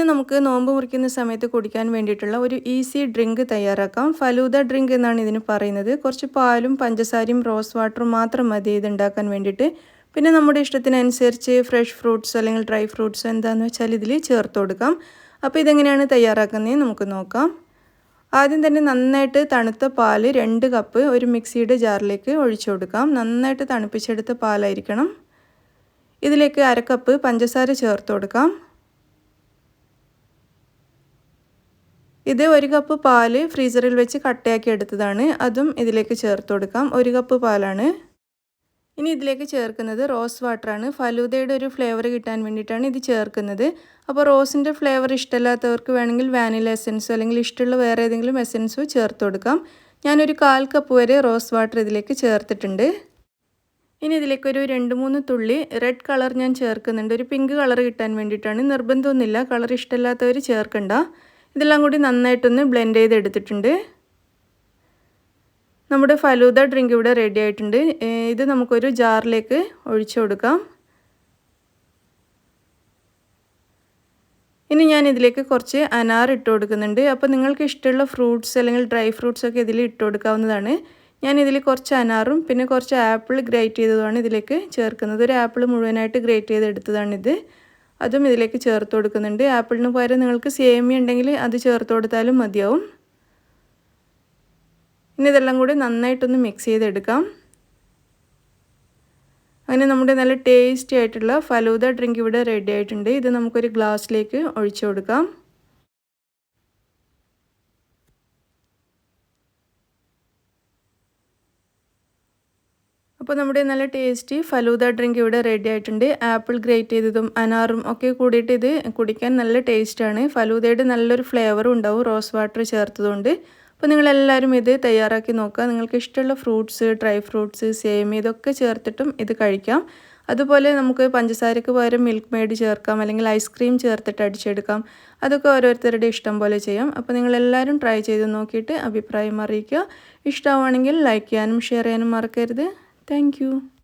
നമുക്ക് നോമ്പ് മുറിക്കുന്ന സമയത്ത് കുടിക്കാൻ വേണ്ടിയിട്ടുള്ള ഒരു ഈസി ഡ്രിങ്ക് തയ്യാറാക്കാം. ഫലൂദ ഡ്രിങ്ക് എന്നാണ് ഇതിന് പറയുന്നത്. കുറച്ച് പാലും പഞ്ചസാരയും റോസ് വാട്ടറും മാത്രം മതി ഇത് ഉണ്ടാക്കാൻ വേണ്ടിയിട്ട്. പിന്നെ നമ്മുടെ ഇഷ്ടത്തിനനുസരിച്ച് ഫ്രഷ് ഫ്രൂട്ട്സ് അല്ലെങ്കിൽ ഡ്രൈ ഫ്രൂട്ട്സ് എന്താണെന്ന് വെച്ചാൽ ഇതിൽ ചേർത്ത് കൊടുക്കാം. അപ്പോൾ ഇതെങ്ങനെയാണ് തയ്യാറാക്കുന്നത് നമുക്ക് നോക്കാം. ആദ്യം തന്നെ നന്നായിട്ട് തണുത്ത പാൽ 2 കപ്പ് ഒരു മിക്സിയുടെ ജാറിലേക്ക് ഒഴിച്ചു കൊടുക്കാം. നന്നായിട്ട് തണുപ്പിച്ചെടുത്ത പാലായിരിക്കണം. ഇതിലേക്ക് 1/2 കപ്പ് പഞ്ചസാര ചേർത്ത് കൊടുക്കാം. ഇത് 1 കപ്പ് പാല് ഫ്രീസറിൽ വെച്ച് കട്ടയാക്കി എടുത്തതാണ്. അതും ഇതിലേക്ക് ചേർത്ത് കൊടുക്കാം. 1 കപ്പ് പാലാണ്. ഇനി ഇതിലേക്ക് ചേർക്കുന്നത് റോസ് വാട്ടറാണ്. ഫലൂദയുടെ ഒരു ഫ്ലേവർ കിട്ടാൻ വേണ്ടിയിട്ടാണ് ഇത് ചേർക്കുന്നത്. അപ്പോൾ റോസിൻ്റെ ഫ്ലേവർ ഇഷ്ടമില്ലാത്തവർക്ക് വേണമെങ്കിൽ വാനില എസൻസോ അല്ലെങ്കിൽ ഇഷ്ടമുള്ള വേറെ ഏതെങ്കിലും എസൻസോ ചേർത്ത് കൊടുക്കാം. ഞാനൊരു 1/4 കപ്പ് വരെ റോസ് വാട്ടർ ഇതിലേക്ക് ചേർത്തിട്ടുണ്ട്. ഇനി ഇതിലേക്കൊരു 2-3 തുള്ളി റെഡ് കളർ ഞാൻ ചേർക്കുന്നുണ്ട്. ഒരു പിങ്ക് കളർ കിട്ടാൻ വേണ്ടിയിട്ടാണ്. നിർബന്ധമൊന്നുമില്ല, കളർ ഇഷ്ടമില്ലാത്തവർ ചേർക്കണ്ട. ഇതെല്ലാം കൂടി നന്നായിട്ടൊന്ന് ബ്ലെൻഡ് ചെയ്തെടുത്തിട്ടുണ്ട്. നമ്മുടെ ഫലൂദ ഡ്രിങ്ക് ഇവിടെ റെഡി ആയിട്ടുണ്ട്. ഇത് നമുക്കൊരു ജാറിലേക്ക് ഒഴിച്ചു കൊടുക്കാം. ഇനി ഞാൻ ഇതിലേക്ക് കുറച്ച് അനാർ ഇട്ട് കൊടുക്കുന്നുണ്ട്. അപ്പോൾ നിങ്ങൾക്ക് ഇഷ്ടമുള്ള ഫ്രൂട്ട്സ് അല്ലെങ്കിൽ ഡ്രൈ ഫ്രൂട്ട്സ് ഒക്കെ ഇതിൽ ഇട്ട് കൊടുക്കാവുന്നതാണ്. ഞാൻ ഇതിൽ കുറച്ച് അനാറും പിന്നെ കുറച്ച് ആപ്പിൾ ഗ്രേറ്റ് ചെയ്തതുമാണ് ഇതിലേക്ക് ചേർക്കുന്നത്. ഒരു ആപ്പിൾ മുഴുവനായിട്ട് ഗ്രേറ്റ് ചെയ്തെടുത്തതാണിത്. അതും ഇതിലേക്ക് ചേർത്ത് കൊടുക്കുന്നുണ്ട്. ആപ്പിളിന് പകരം നിങ്ങൾക്ക് സേമിയ ഉണ്ടെങ്കിൽ അത് ചേർത്ത് കൊടുത്താലും മതിയാവും. ഇനി ഇതെല്ലാം കൂടി നന്നായിട്ടൊന്ന് മിക്സ് ചെയ്തെടുക്കാം. അങ്ങനെ നമ്മുടെ നല്ല ടേസ്റ്റി ആയിട്ടുള്ള ഫലൂദ ഡ്രിങ്ക് ഇവിടെ റെഡി ആയിട്ടുണ്ട്. ഇത് നമുക്കൊരു ഗ്ലാസ്സിലേക്ക് ഒഴിച്ചു കൊടുക്കാം. അപ്പോൾ നമ്മുടെ നല്ല ടേസ്റ്റി ഫലൂദ ഡ്രിങ്ക് ഇവിടെ റെഡി ആയിട്ടുണ്ട്. ആപ്പിൾ ഗ്രേറ്റ് ചെയ്തതും അനാറും ഒക്കെ കൂടിയിട്ട് ഇത് കുടിക്കാൻ നല്ല ടേസ്റ്റാണ്. ഫലൂദയുടെ നല്ലൊരു ഫ്ലേവറും ഉണ്ടാവും റോസ് വാട്ടർ ചേർത്തതുകൊണ്ട്. അപ്പോൾ നിങ്ങളെല്ലാവരും ഇത് തയ്യാറാക്കി നോക്കുക. നിങ്ങൾക്ക് ഇഷ്ടമുള്ള ഫ്രൂട്ട്സ്, ഡ്രൈ ഫ്രൂട്ട്സ്, സേമിയ ഇതൊക്കെ ചേർത്തിട്ടും ഇത് കഴിക്കാം. അതുപോലെ നമുക്ക് പഞ്ചസാരയ്ക്ക് പകരം മിൽക്ക് മെയ്ഡ് ചേർക്കാം, അല്ലെങ്കിൽ ഐസ്ക്രീം ചേർത്തിട്ട് അടിച്ചെടുക്കാം. അതൊക്കെ ഓരോരുത്തരുടെ ഇഷ്ടം പോലെ ചെയ്യാം. അപ്പോൾ നിങ്ങളെല്ലാവരും ട്രൈ ചെയ്ത് നോക്കിയിട്ട് അഭിപ്രായം അറിയിക്കുക. ഇഷ്ടമാണെങ്കിൽ ലൈക്ക് ചെയ്യാനും ഷെയർ ചെയ്യാനും മറക്കരുത്. Thank you.